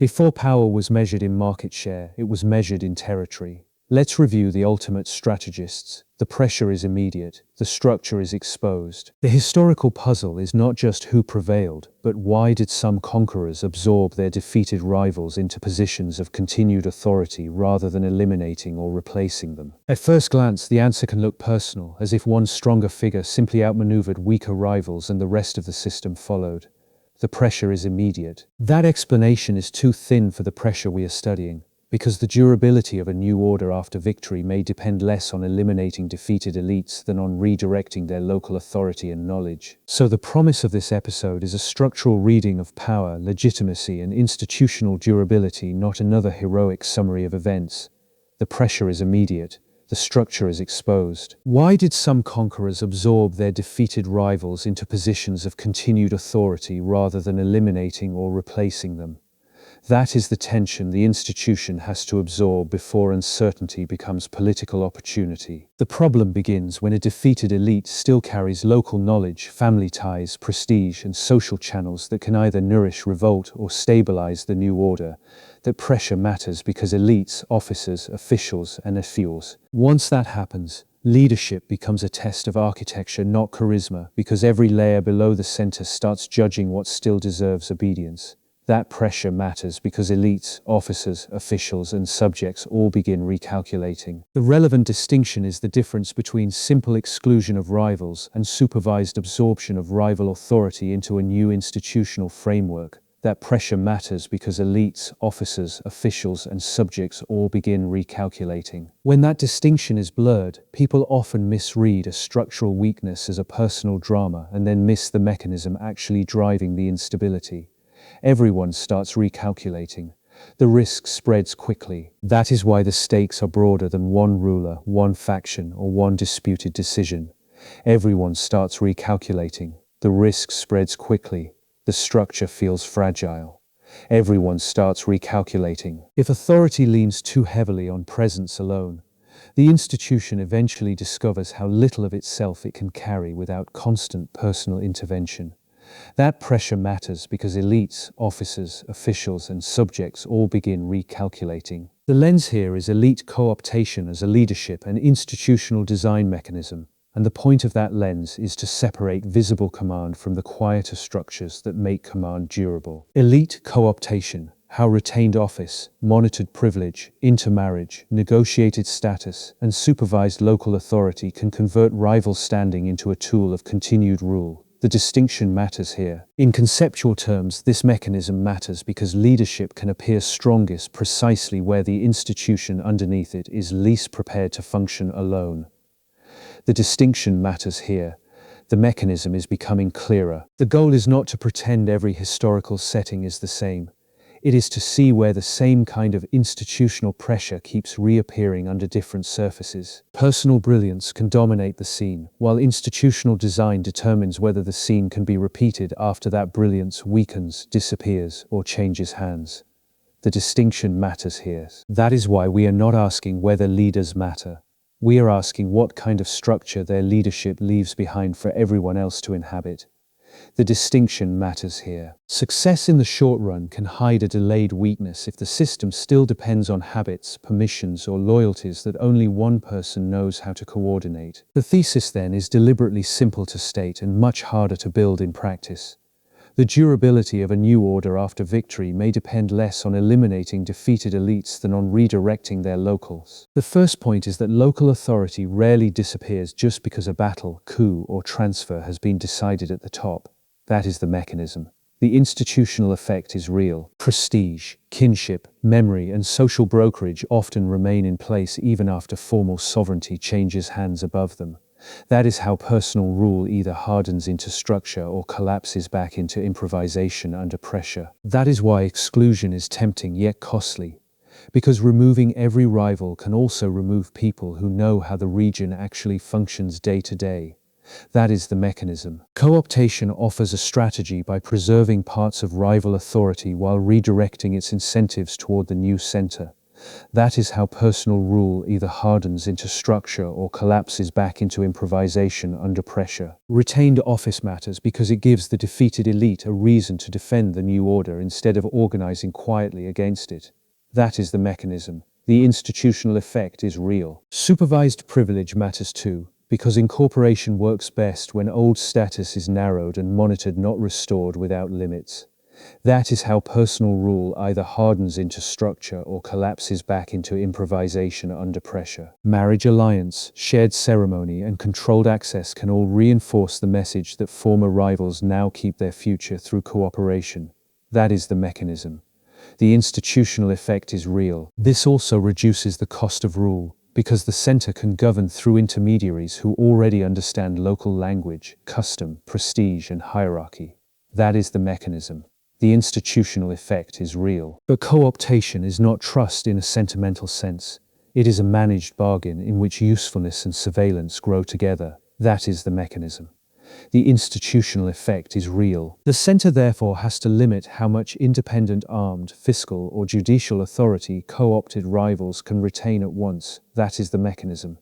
Before power was measured in market share, it was measured in territory. Let's review the ultimate strategists. The pressure is immediate. The structure is exposed. The historical puzzle is not just who prevailed, but why did some conquerors absorb their defeated rivals into positions of continued authority rather than eliminating or replacing them? At first glance, the answer can look personal, as if one stronger figure simply outmaneuvered weaker rivals and the rest of the system followed. The pressure is immediate. That explanation is too thin for the pressure we are studying, because the durability of a new order after victory may depend less on eliminating defeated elites than on redirecting their local authority and knowledge. So the promise of this episode is a structural reading of power, legitimacy, and institutional durability, not another heroic summary of events. The pressure is immediate. The structure is exposed. Why did some conquerors absorb their defeated rivals into positions of continued authority rather than eliminating or replacing them? That is the tension the institution has to absorb before uncertainty becomes political opportunity. The problem begins when a defeated elite still carries local knowledge, family ties, prestige, and social channels that can either nourish revolt or stabilize the new order. That pressure matters because elites, officers, officials, and officials. Once that happens, leadership becomes a test of architecture, not charisma, because every layer below the center starts judging what still deserves obedience. That pressure matters because elites, officers, officials, and subjects all begin recalculating. The relevant distinction is the difference between simple exclusion of rivals and supervised absorption of rival authority into a new institutional framework. That pressure matters because elites, officers, officials, and subjects all begin recalculating. When that distinction is blurred, people often misread a structural weakness as a personal drama and then miss the mechanism actually driving the instability. Everyone starts recalculating. The risk spreads quickly. That is why the stakes are broader than one ruler, one faction, or one disputed decision. Everyone starts recalculating. The risk spreads quickly. The structure feels fragile. Everyone starts recalculating. If authority leans too heavily on presence alone, the institution eventually discovers how little of itself it can carry without constant personal intervention. That pressure matters because elites, officers, officials, and subjects all begin recalculating. The lens here is elite co-optation as a leadership and institutional design mechanism, and the point of that lens is to separate visible command from the quieter structures that make command durable. Elite co-optation, how retained office, monitored privilege, intermarriage, negotiated status, and supervised local authority can convert rival standing into a tool of continued rule. The distinction matters here. In conceptual terms, this mechanism matters because leadership can appear strongest precisely where the institution underneath it is least prepared to function alone. The distinction matters here. The mechanism is becoming clearer. The goal is not to pretend every historical setting is the same. It is to see where the same kind of institutional pressure keeps reappearing under different surfaces. Personal brilliance can dominate the scene, while institutional design determines whether the scene can be repeated after that brilliance weakens, disappears, or changes hands. The distinction matters here. That is why we are not asking whether leaders matter. We are asking what kind of structure their leadership leaves behind for everyone else to inhabit. The distinction matters here. Success in the short run can hide a delayed weakness if the system still depends on habits, permissions, or loyalties that only one person knows how to coordinate. The thesis then is deliberately simple to state and much harder to build in practice. The durability of a new order after victory may depend less on eliminating defeated elites than on redirecting their locals. The first point is that local authority rarely disappears just because a battle, coup, or transfer has been decided at the top. That is the mechanism. The institutional effect is real. Prestige, kinship, memory, and social brokerage often remain in place even after formal sovereignty changes hands above them. That is how personal rule either hardens into structure or collapses back into improvisation under pressure. That is why exclusion is tempting yet costly, because removing every rival can also remove people who know how the region actually functions day to day. That is the mechanism. Co-optation offers a strategy by preserving parts of rival authority while redirecting its incentives toward the new center. That is how personal rule either hardens into structure or collapses back into improvisation under pressure. Retained office matters because it gives the defeated elite a reason to defend the new order instead of organizing quietly against it. That is the mechanism. The institutional effect is real. Supervised privilege matters too, because incorporation works best when old status is narrowed and monitored, not restored without limits. That is how personal rule either hardens into structure or collapses back into improvisation under pressure. Marriage alliance, shared ceremony, and controlled access can all reinforce the message that former rivals now keep their future through cooperation. That is the mechanism. The institutional effect is real. This also reduces the cost of rule, because the center can govern through intermediaries who already understand local language, custom, prestige, and hierarchy. That is the mechanism. The institutional effect is real. But co-optation is not trust in a sentimental sense. It is a managed bargain in which usefulness and surveillance grow together. That is the mechanism. The institutional effect is real. The center therefore has to limit how much independent armed, fiscal, or judicial authority co-opted rivals can retain at once. That is the mechanism.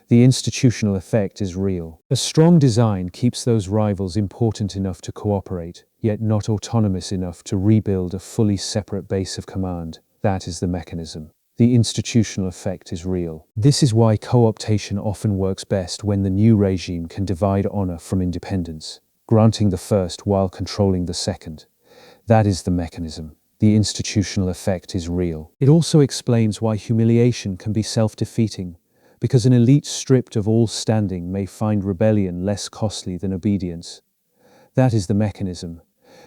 The institutional effect is real. A strong design keeps those rivals important enough to cooperate, yet not autonomous enough to rebuild a fully separate base of command. That is the mechanism. The institutional effect is real. This is why co-optation often works best when the new regime can divide honor from independence, granting the first while controlling the second. That is the mechanism. The institutional effect is real. It also explains why humiliation can be self-defeating, because an elite stripped of all standing may find rebellion less costly than obedience. That is the mechanism.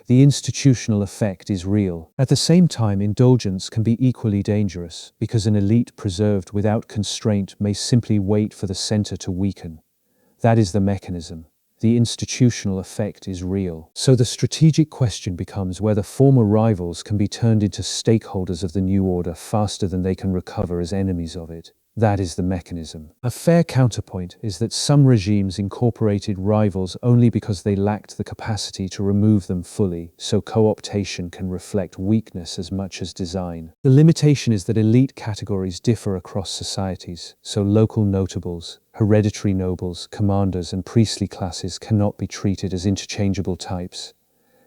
The institutional effect is real. At the same time, indulgence can be equally dangerous, because an elite preserved without constraint may simply wait for the center to weaken. That is the mechanism. The institutional effect is real. So the strategic question becomes whether former rivals can be turned into stakeholders of the new order faster than they can recover as enemies of it. That is the mechanism. A fair counterpoint is that some regimes incorporated rivals only because they lacked the capacity to remove them fully, so co-optation can reflect weakness as much as design. The limitation is that elite categories differ across societies, so local notables, hereditary nobles, commanders, and priestly classes cannot be treated as interchangeable types.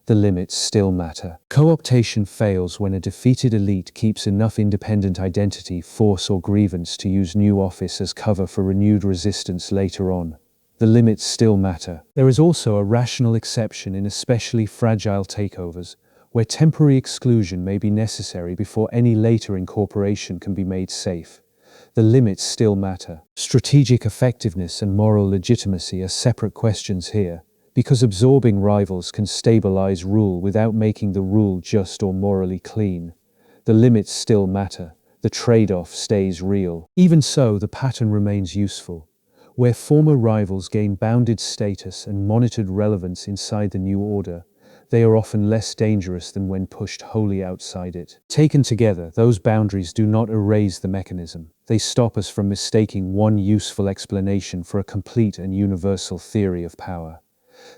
The limits still matter. Co-optation fails when a defeated elite keeps enough independent identity, force, or grievance to use new office as cover for renewed resistance later on. The limits still matter. There is also a rational exception in especially fragile takeovers, where temporary exclusion may be necessary before any later incorporation can be made safe. The limits still matter. Strategic effectiveness and moral legitimacy are separate questions here, because absorbing rivals can stabilize rule without making the rule just or morally clean. The limits still matter. The trade-off stays real. Even so, the pattern remains useful. Where former rivals gain bounded status and monitored relevance inside the new order, they are often less dangerous than when pushed wholly outside it. Taken together, those boundaries do not erase the mechanism. They stop us from mistaking one useful explanation for a complete and universal theory of power.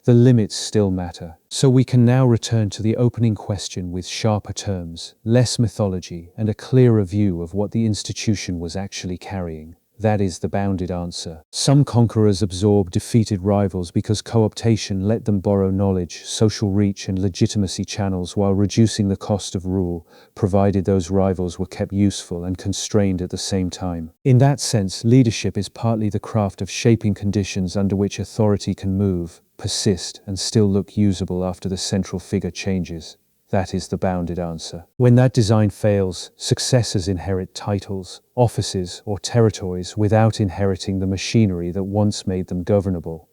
The limits still matter. So we can now return to the opening question with sharper terms, less mythology, and a clearer view of what the institution was actually carrying. That is the bounded answer. Some conquerors absorb defeated rivals because co-optation let them borrow knowledge, social reach, and legitimacy channels while reducing the cost of rule, provided those rivals were kept useful and constrained at the same time. In that sense, leadership is partly the craft of shaping conditions under which authority can move, persist, and still look usable after the central figure changes. That is the bounded answer. When that design fails, successors inherit titles, offices, or territories without inheriting the machinery that once made them governable.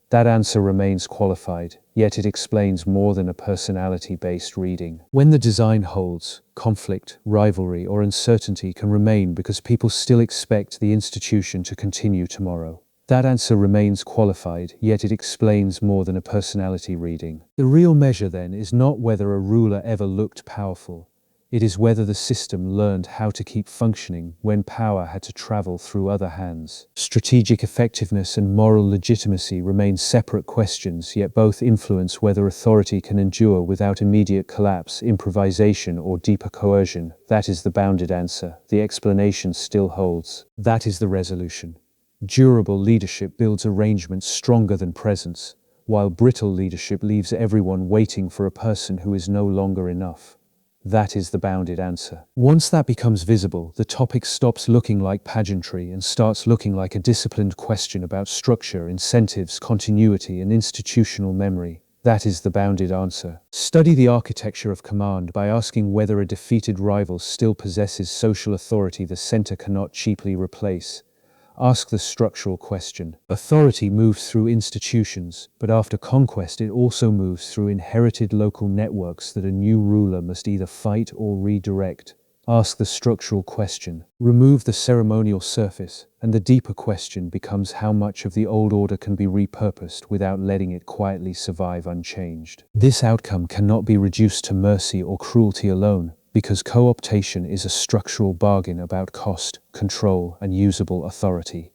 That answer remains qualified, yet it explains more than a personality-based reading. When the design holds, conflict, rivalry, or uncertainty can remain because people still expect the institution to continue tomorrow. That answer remains qualified, yet it explains more than a personality reading. The real measure, then, is not whether a ruler ever looked powerful. It is whether the system learned how to keep functioning when power had to travel through other hands. Strategic effectiveness and moral legitimacy remain separate questions, yet both influence whether authority can endure without immediate collapse, improvisation, or deeper coercion. That is the bounded answer. The explanation still holds. That is the resolution. Durable leadership builds arrangements stronger than presence, while brittle leadership leaves everyone waiting for a person who is no longer enough. That is the bounded answer. Once that becomes visible, the topic stops looking like pageantry and starts looking like a disciplined question about structure, incentives, continuity, and institutional memory. That is the bounded answer. Study the architecture of command by asking whether a defeated rival still possesses social authority the center cannot cheaply replace. Ask the structural question. Authority moves through institutions, but after conquest it also moves through inherited local networks that a new ruler must either fight or redirect. Ask the structural question. Remove the ceremonial surface, and the deeper question becomes how much of the old order can be repurposed without letting it quietly survive unchanged. This outcome cannot be reduced to mercy or cruelty alone, because co-optation is a structural bargain about cost, control, and usable authority.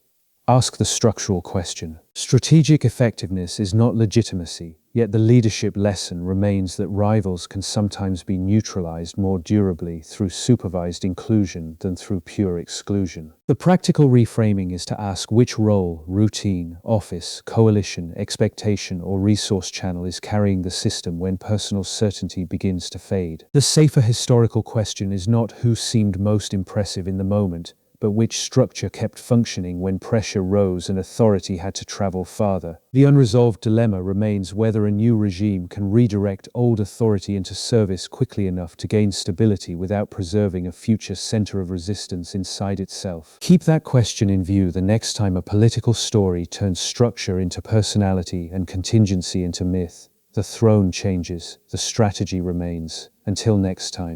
Ask the structural question. Strategic effectiveness is not legitimacy, yet the leadership lesson remains that rivals can sometimes be neutralized more durably through supervised inclusion than through pure exclusion. The practical reframing is to ask which role, routine, office, coalition, expectation, or resource channel is carrying the system when personal certainty begins to fade. The safer historical question is not who seemed most impressive in the moment, but which structure kept functioning when pressure rose and authority had to travel farther. The unresolved dilemma remains whether a new regime can redirect old authority into service quickly enough to gain stability without preserving a future center of resistance inside itself. Keep that question in view the next time a political story turns structure into personality and contingency into myth. The throne changes, the strategy remains. Until next time.